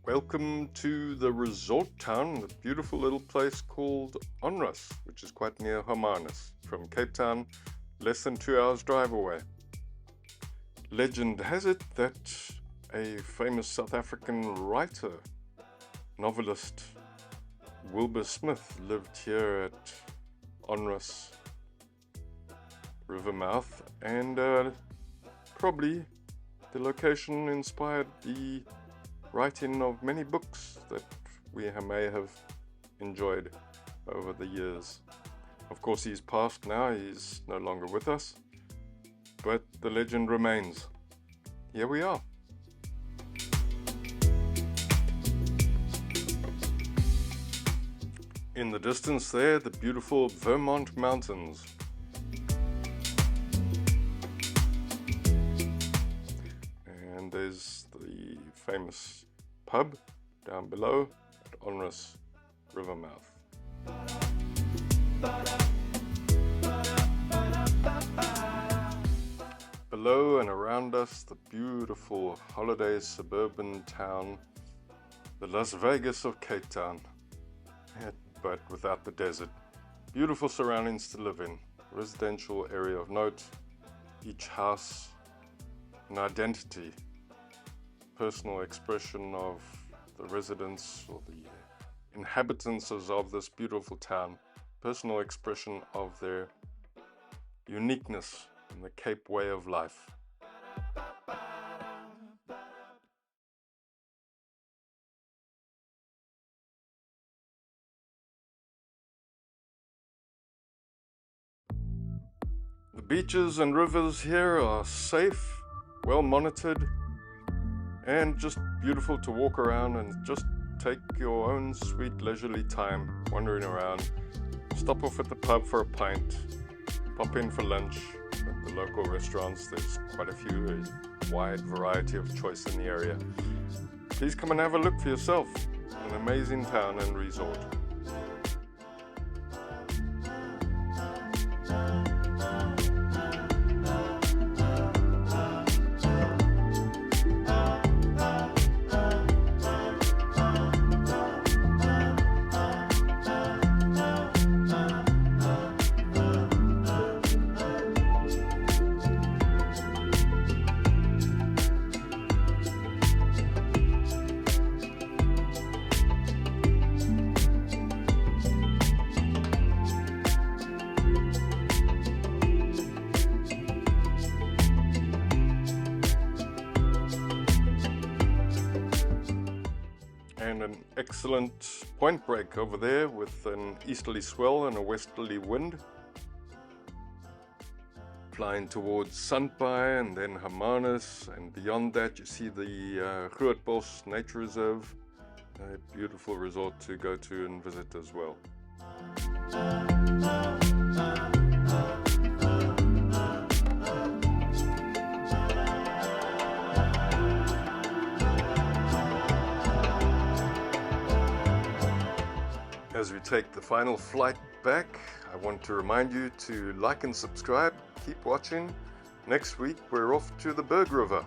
Welcome to the resort town, the beautiful little place called ONRUS, which is quite near Hermanus, from Cape Town, less than 2 hours drive away. Legend has it that a famous South African writer, novelist, Wilbur Smith, lived here at ONRUS Rivermouth, and probably the location inspired the writing of many books that we may have enjoyed over the years. Of course, he's passed now, he's no longer with us, but the legend remains. Here we are. In the distance there, the beautiful Vermont mountains. And there's the famous pub down below at ONRUS Rivermouth. Below and around us, the beautiful holiday suburban town, the Las Vegas of Cape Town, but without the desert. Beautiful surroundings to live in, residential area of note, each house an identity, personal expression of the residents or the inhabitants of this beautiful town, personal expression of their uniqueness in the Cape way of life. The beaches and rivers here are safe, well monitored, and just beautiful to walk around and just take your own sweet leisurely time wandering around. Stop off at the pub for a pint, pop in for lunch at the local restaurants. There's quite a few, a wide variety of choice in the area. Please come and have a look for yourself. An amazing town and resort. And an excellent point break over there with an easterly swell and a westerly wind. Flying towards Sandpai and then Hermanus, and beyond that you see the Grootbos Nature Reserve, a beautiful resort to go to and visit as well. As we take the final flight back, I want to remind you to like and subscribe, keep watching. Next week we're off to the Berg River.